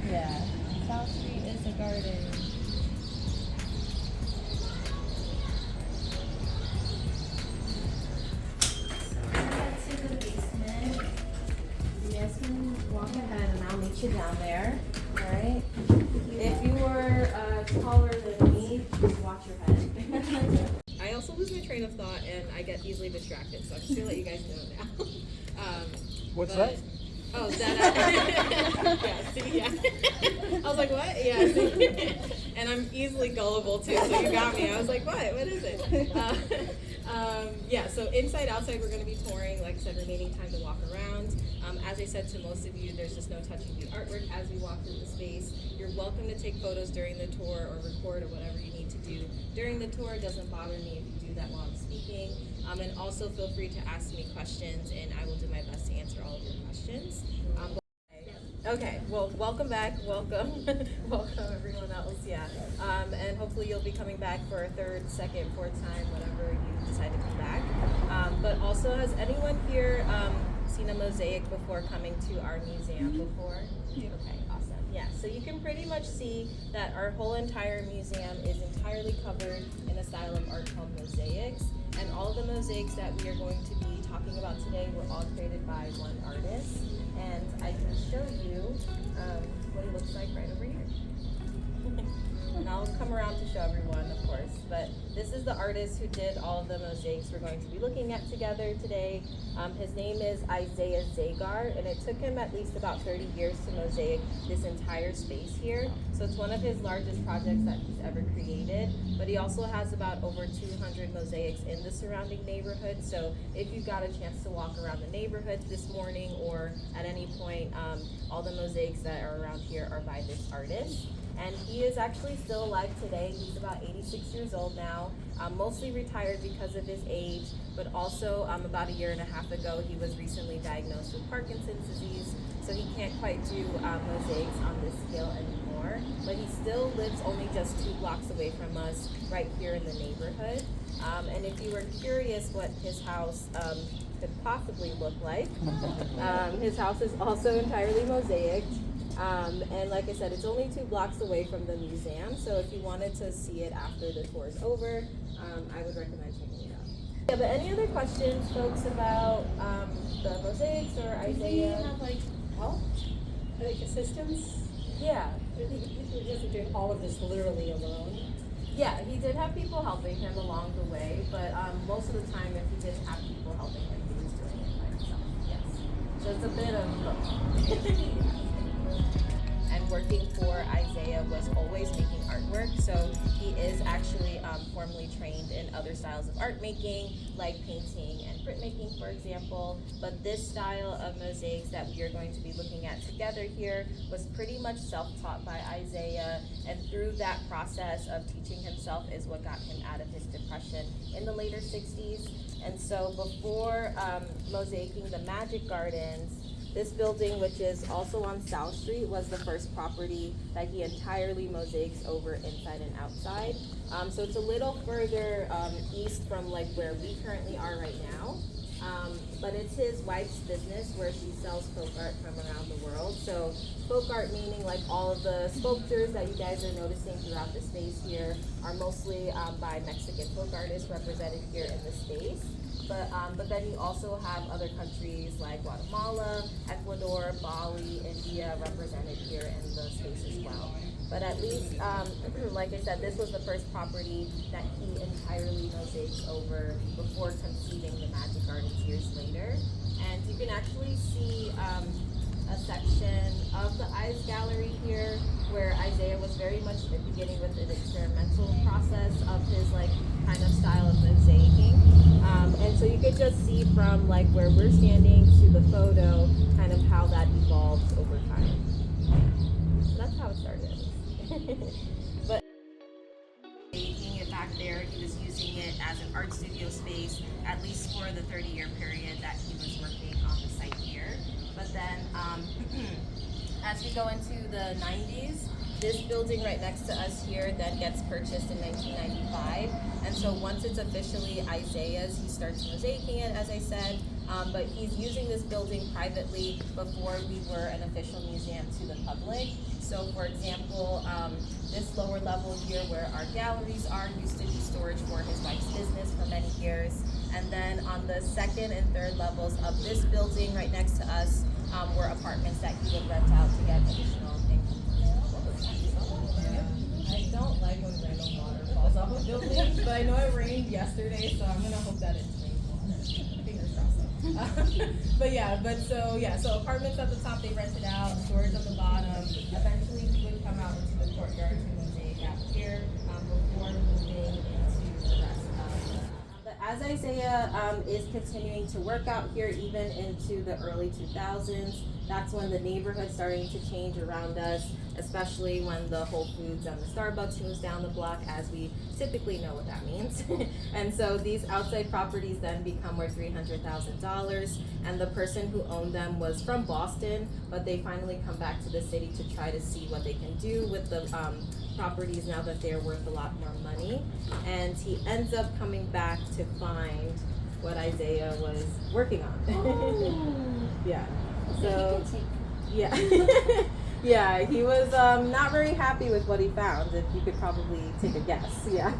Yeah, South Street is a garden. Head to the basement. You guys can walk ahead and I'll meet you down there. All right. If you were taller than me, just watch your head. I also lose my train of thought and I get easily distracted, so I'm just gonna let you guys know now. What's that? Oh, that yeah. I was like, what? Yeah, see? And I'm easily gullible too, so you got me. I was like, what? What is it? Yeah, so inside, outside, we're gonna be touring. Like I said, remaining time to walk around. As I said to most of you, there's just no touching the artwork as we walk through the space. You're welcome to take photos during the tour or record or whatever you need to do during the tour. It doesn't bother me if you do that while I'm speaking. And also feel free to ask me questions and I will do my best to answer all of your questions. Okay, well, welcome back, welcome, welcome everyone else, yeah. And hopefully you'll be coming back for a third, second, fourth time, whenever you decide to come back. But also, has anyone here seen a mosaic before coming to our museum before? Yeah. Okay, awesome. Yeah, so you can pretty much see that our whole entire museum is entirely covered in a style of art called mosaics. And all of the mosaics that we are going to be talking about today were all created by one artist. And I can show you what it looks like right over here. And I'll come around to show everyone, of course. But this is the artist who did all of the mosaics we're going to be looking at together today. His name is Isaiah Zagar, and it took him at least about 30 years to mosaic this entire space here. So it's one of his largest projects that he's ever created. But he also has about over 200 mosaics in the surrounding neighborhood. So if you got a chance to walk around the neighborhood this morning or at any point, all the mosaics that are around here are by this artist. And he is actually still alive today. He's about 86 years old now, mostly retired because of his age, but also about a year and a half ago, he was recently diagnosed with Parkinson's disease, so he can't quite do mosaics on this scale anymore. But he still lives only just 2 blocks away from us, right here in the neighborhood. And if you were curious what his house could possibly look like, his house is also entirely mosaicked. And like I said, it's only 2 blocks away from the museum, so if you wanted to see it after the tour is over, I would recommend checking it out. Yeah, but any other questions, folks, about the mosaics or Isaiah? Does he have like help, like assistance? Yeah. He doesn't do all of this literally alone. Yeah, he did have people helping him along the way, but most of the time, if he didn't have people helping him, he was doing it by himself. Yes. So it's a bit of both. And working for Isaiah was always making artwork, so he is actually formally trained in other styles of art making, like painting and printmaking, for example. But this style of mosaics that we are going to be looking at together here was pretty much self-taught by Isaiah, and through that process of teaching himself is what got him out of his depression in the later 60s. And so before mosaicing the Magic Gardens, this building, which is also on South Street, was the first property that he entirely mosaics over inside and outside. So it's a little further east from like where we currently are right now. But it's his wife's business where she sells folk art from around the world. So folk art meaning like all of the sculptures that you guys are noticing throughout the space here are mostly by Mexican folk artists represented here in the space. But then you also have other countries like Guatemala, Ecuador, Bali, India represented here in the space as well. But at least, like I said, this was the first property that he entirely mosaics over before conceiving the Magic Gardens years later. And you can actually see a section of the Eyes Gallery here where Isaiah was very much beginning with an experimental process of his like kind of style of mosaicing. And so you could just see from like where we're standing to the photo kind of how that evolved over time. So that's how it started. But making it back there, he was using it as an art studio space, at least for the 30-year period that he was working on the site here. But then as we go into the 90s, this building right next to us here then gets purchased in 1995. And so once it's officially Isaiah's, he starts mosaicing it, as I said. But he's using this building privately before we were an official museum to the public. So for example, this lower level here where our galleries are used to be storage for his wife's business for many years. And then on the second and third levels of this building right next to us were apartments that he would rent out to get additional income. I don't like when random water falls off of buildings, but I know it rained yesterday, so I'm gonna hope that it's rainwater. Fingers crossed. So apartments at the top they rented out, storage on the bottom. Eventually he would come out into the courtyard to Mosaic out here before moving into the rest of the. But as Isaiah is continuing to work out here, even into the early 2000s, that's when the neighborhood starting to change around us, especially when the Whole Foods and the Starbucks moves down the block, as we typically know what that means. And so these outside properties then become worth $300,000, and the person who owned them was from Boston, but they finally come back to the city to try to see what they can do with the properties now that they're worth a lot more money. And he ends up coming back to find what Isaiah was working on. Yeah. So, yeah. Yeah, he was not very happy with what he found, if you could probably take a guess. Yeah.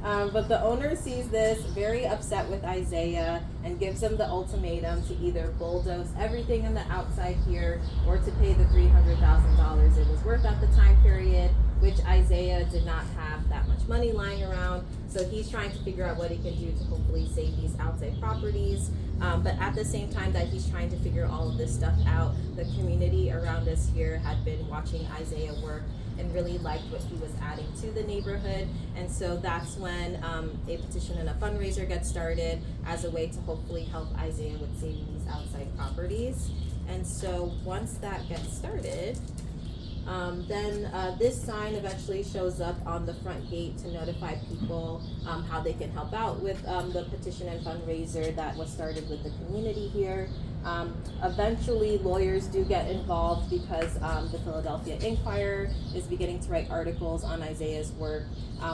But the owner sees this, very upset with Isaiah, and gives him the ultimatum to either bulldoze everything in the outside here or to pay the $300,000 it was worth at the time period, which Isaiah did not have that much money lying around. So he's trying to figure out what he can do to hopefully save these outside properties. But at the same time that he's trying to figure all of this stuff out, the community around us here had been watching Isaiah work and really liked what he was adding to the neighborhood. And so that's when a petition and a fundraiser gets started as a way to hopefully help Isaiah with saving these outside properties. And so once that gets started, then this sign eventually shows up on the front gate to notify people how they can help out with the petition and fundraiser that was started with the community here. Eventually, lawyers do get involved because the Philadelphia Inquirer is beginning to write articles on Isaiah's work,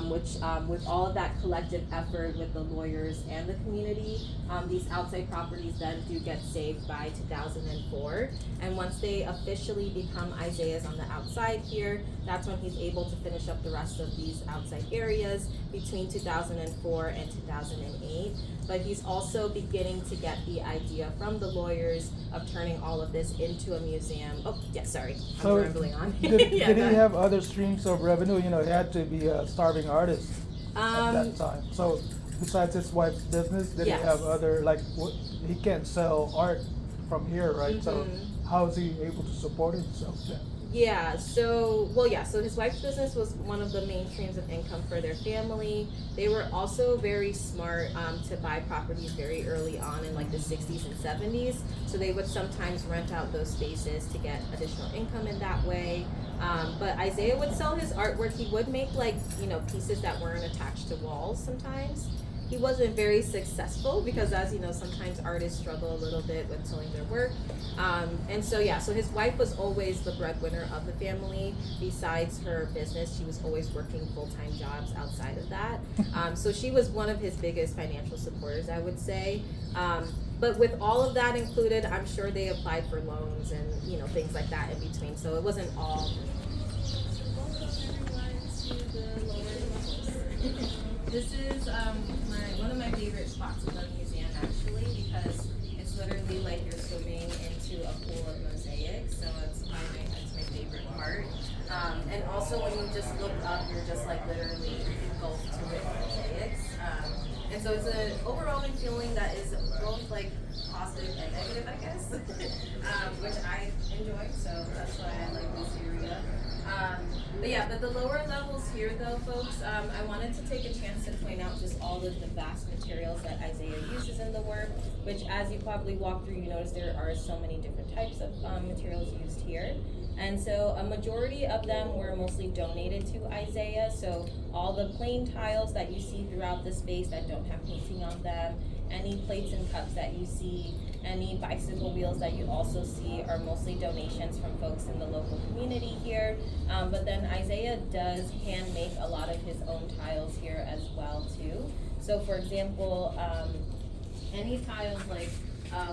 which with all of that collective effort with the lawyers and the community, these outside properties then do get saved by 2004. And once they officially become Isaiah's on the outside here, that's when he's able to finish up the rest of these outside areas between 2004 and 2008. But he's also beginning to get the idea from the lawyers of turning all of this into a museum. Oh, yeah, sorry, I'm rambling on. Did Yeah, he go ahead. have other streams of revenue? You know, he had to be a starving artist at that time. So besides his wife's business, did Yes. he have other, like, he can't sell art from here, right? So how is he able to support himself then? Yeah, so his wife's business was one of the main streams of income for their family. They were also very smart to buy properties very early on in like the 60s and 70s. So they would sometimes rent out those spaces to get additional income in that way. But Isaiah would sell his artwork. He would make like, pieces that weren't attached to walls sometimes. He wasn't very successful because, as you know, sometimes artists struggle a little bit with selling their work. So his wife was always the breadwinner of the family. Besides her business, she was always working full-time jobs outside of that. So she was one of his biggest financial supporters, I would say. But with all of that included, I'm sure they applied for loans and, things like that in between. So it wasn't all. This is one of my favorite spots in the museum, actually, because it's literally like you're swimming into a pool of mosaics. So it's my favorite part. And also when you just look up, you're just like literally engulfed to it mosaics. And so it's an overwhelming feeling that is both like positive and negative, I guess, which I enjoy. So that's why I like this area. But the lower levels here though, folks, I wanted to take a chance to point out just all of the vast materials that Isaiah uses in the work, which as you probably walk through, you notice there are so many different types of materials used here. And so a majority of them were mostly donated to Isaiah. So all the plain tiles that you see throughout the space that don't have painting on them, any plates and cups that you see, any bicycle wheels that you also see are mostly donations from folks in the local community here. But then Isaiah does hand make a lot of his own tiles here as well too. So for example, any tiles like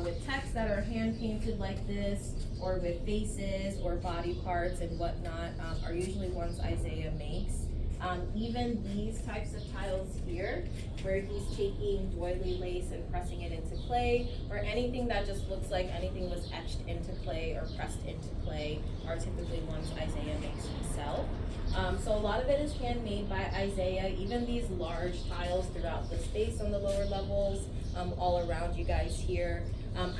with text that are hand painted like this, or with faces or body parts and whatnot, are usually ones Isaiah makes. Even these types of tiles here, where he's taking doily lace and pressing it into clay, or anything that just looks like anything was etched into clay or pressed into clay, are typically ones Isaiah makes himself. So a lot of it is handmade by Isaiah. Even these large tiles throughout the space on the lower levels, all around you guys here,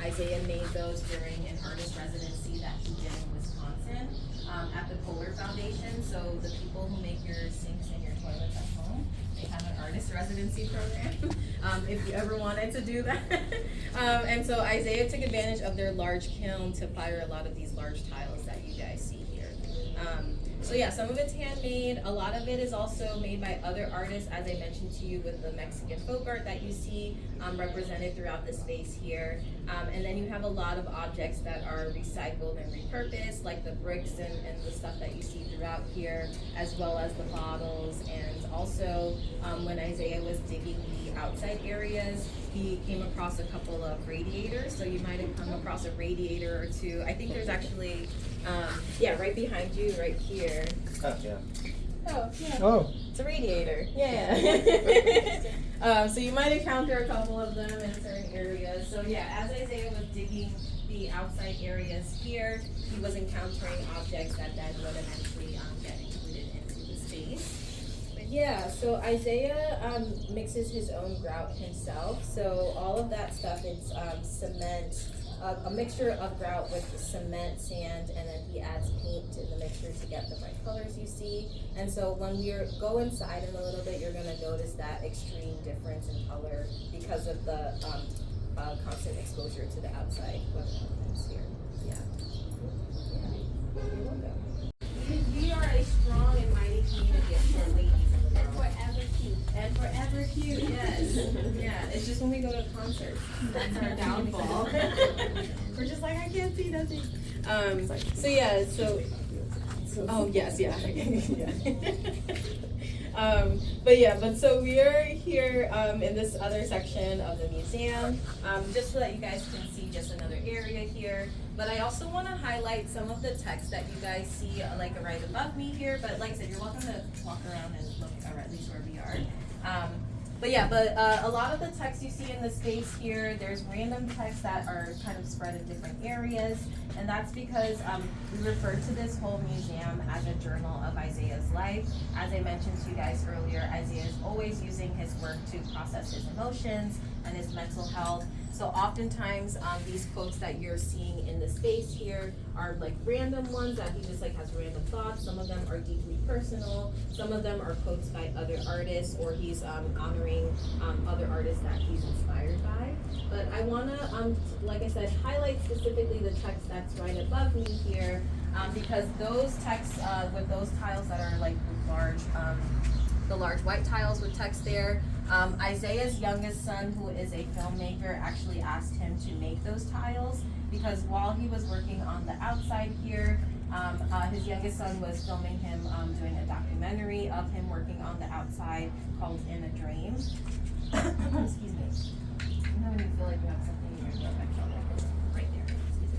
Isaiah made those during an artist residency that he did in Wisconsin, at the Kohler Foundation. So the people who make your sinks and your toilets at home, they have an artist residency program, if you ever wanted to do that. And so Isaiah took advantage of their large kiln to fire a lot of these large tiles that you guys see here. So yeah, some of it's handmade. A lot of it is also made by other artists, as I mentioned to you, with the Mexican folk art that you see represented throughout the space here. And then you have a lot of objects that are recycled and repurposed, like the bricks and the stuff that you see throughout here, as well as the bottles. And also, when Isaiah was digging the outside areas, he came across a couple of radiators. So you might have come across a radiator or two. I think there's actually, yeah, right behind you, right here. Oh, yeah. Oh, yeah. Oh, It's a radiator. Yeah. So you might encounter a couple of them in certain areas. So yeah, as Isaiah was digging the outside areas here, he was encountering objects that then would eventually get included into the space. But yeah, so Isaiah mixes his own grout himself. So all of that stuff, it's cement, a mixture of grout with cement, sand, and then he adds paint in the mixture to get the right colors you see. And so when we go inside in a little bit, you're gonna notice that extreme difference in color because of the constant exposure to the outside elements here. Yeah. You're welcome. We are a strong and mighty community of short ladies in the world. Forever cute. And forever cute, yes. Yeah, it's just when we go to concerts, that's our downfall. We're just like, I can't see nothing. So yeah, oh, yes, yeah. But so we are here in this other section of the museum, just so that you guys can see just another area here. But I also want to highlight some of the text that you guys see like right above me here. But like I said, you're welcome to walk around and look, or at least where we are. But a lot of the text you see in the space here, there's random texts that are kind of spread in different areas. And that's because we refer to this whole museum as a journal of Isaiah's life. As I mentioned to you guys earlier, Isaiah is always using his work to process his emotions and his mental health. So oftentimes these quotes that you're seeing in the space here are like random ones that he just like has random thoughts. Some of them are deeply personal. Some of them are quotes by other artists, or he's honoring other artists that he's inspired by. But I wanna, like I said, highlight specifically the text that's right above me here, because those texts with those tiles that are like the large white tiles with text there, Isaiah's youngest son, who is a filmmaker, actually asked him to make those tiles because while he was working on the outside here, his youngest son was filming him doing a documentary of him working on the outside called In a Dream. Excuse me. You know when you feel like you have something in your throat, I felt like it's right there. Excuse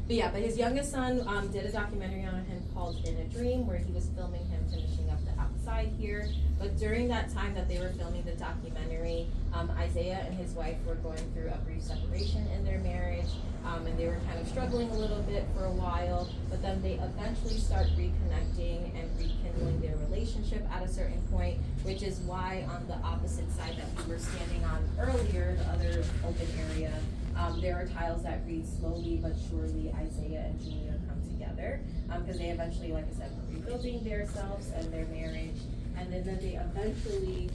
me. But his youngest son did a documentary on him called In a Dream, where he was filming him finishing up the outside here. But during that time that they were filming the documentary, Isaiah and his wife were going through a brief separation in their marriage, and they were kind of struggling a little bit for a while, but then they eventually start reconnecting and rekindling their relationship at a certain point, which is why on the opposite side that we were standing on earlier, the other open area, there are tiles that read slowly but surely Isaiah and Julia come together, because they eventually, like I said, were rebuilding themselves and their marriage, and then they eventually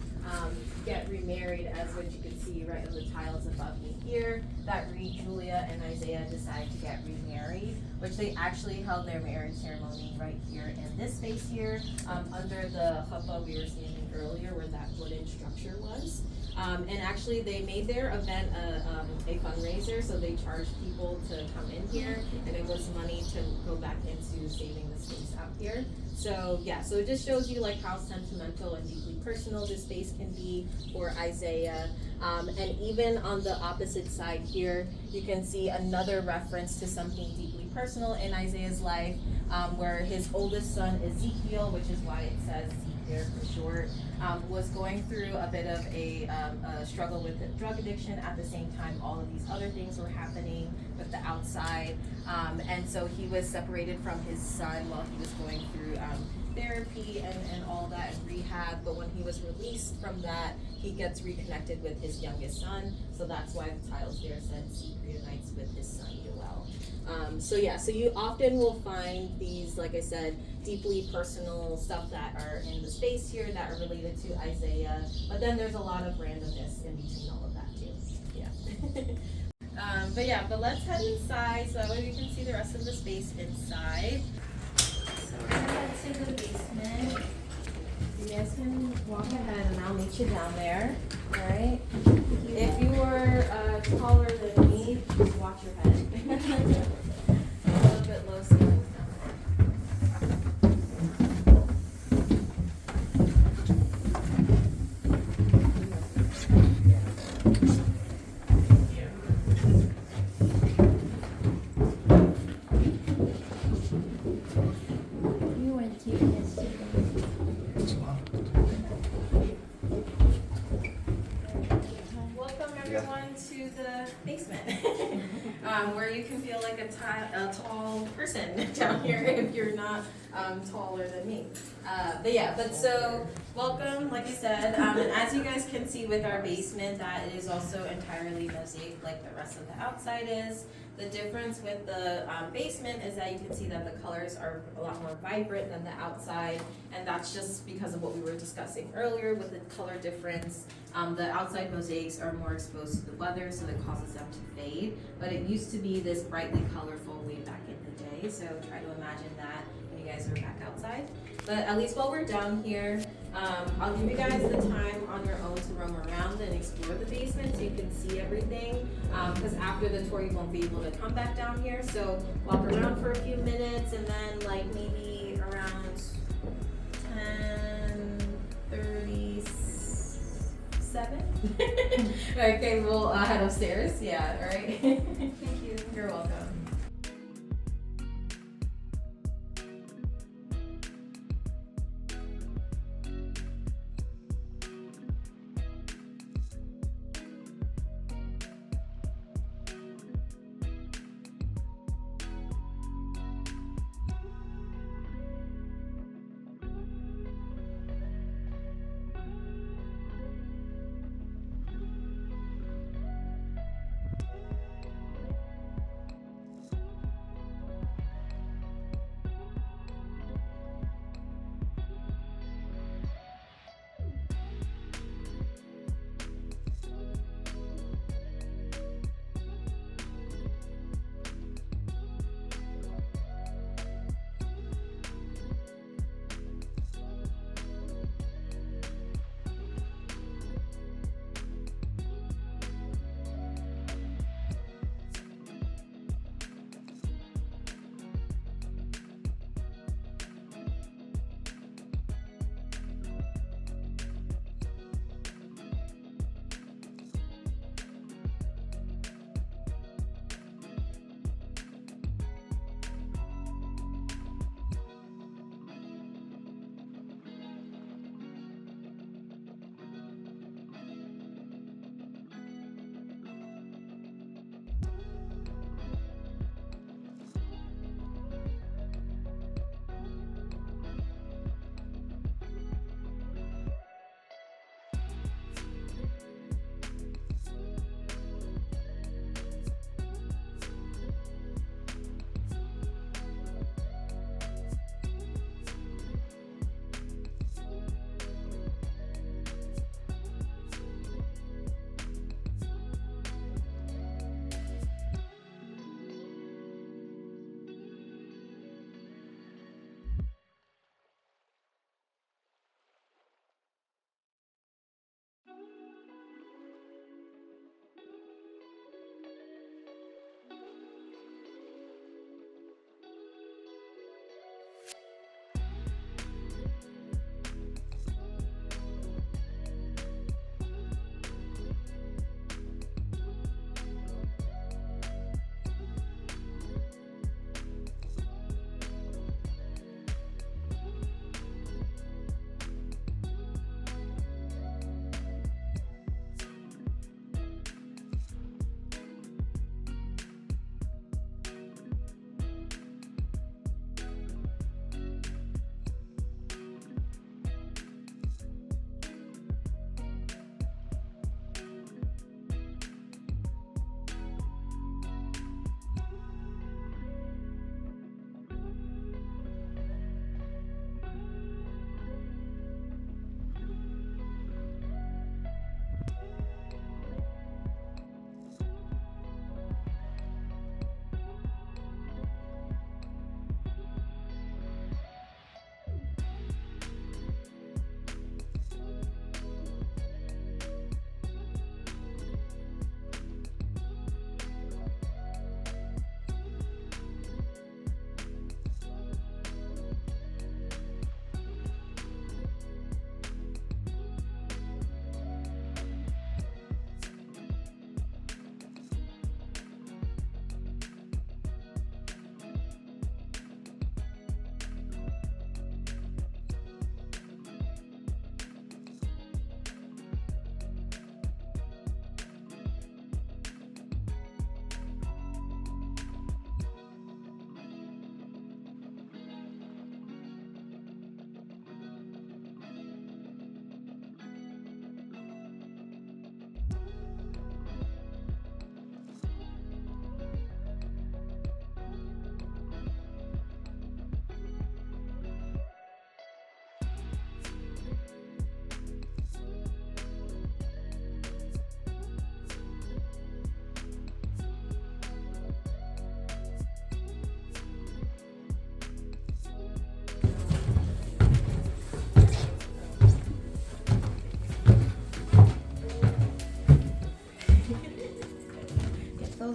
get remarried, as what you can see right on the tiles above me here, that read Julia and Isaiah decide to get remarried, which they actually held their marriage ceremony right here in this space here, under the chuppah we were standing earlier where that wooden structure was. And actually they made their event a fundraiser, so they charged people to come in here, and it was money to go back into saving the space out here. So yeah, so it just shows you like how sentimental and deeply personal this space can be for Isaiah. And even on the opposite side here, you can see another reference to something deeply personal in Isaiah's life, where his oldest son Ezekiel, which is why it says Zeke there for short, was going through a bit of a struggle with drug addiction. At the same time, all of these other things were happening with the outside, and so he was separated from his son while he was going through therapy and all that and rehab. But when he was released from that, he gets reconnected with his youngest son. So that's why the titles there said Zeke reunites with his son Yoel. So yeah, so you often will find these, like I said, deeply personal stuff that are in the space here that are related to Isaiah. But then there's a lot of randomness in between all of that too. Yeah. But let's head inside so that way we can see the rest of the space inside. So we're gonna head to the basement. You guys can walk ahead and I'll meet you down there. Alright? If you were taller than me, just watch your head. A little bit low ceilings down there. You went to yesterday. Welcome everyone to the basement, where you can feel like a tall person down here if you're not taller than me. So welcome, like I said, and as you guys can see with our basement, that is also entirely mosaic like the rest of the outside is. The difference with the basement is that you can see that the colors are a lot more vibrant than the outside, and that's just because of what we were discussing earlier with the color difference. The outside mosaics are more exposed to the weather, so that causes them to fade, but it used to be this brightly colorful way back in the day, so try to imagine that when you guys are back outside. But at least while we're down here, I'll give you guys the time on your own to roam around and explore the basement so you can see everything. Because after the tour, you won't be able to come back down here. So walk around for a few minutes, and then like maybe around 10:37. Okay, we'll head upstairs. Yeah, all right. Thank you. You're welcome.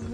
of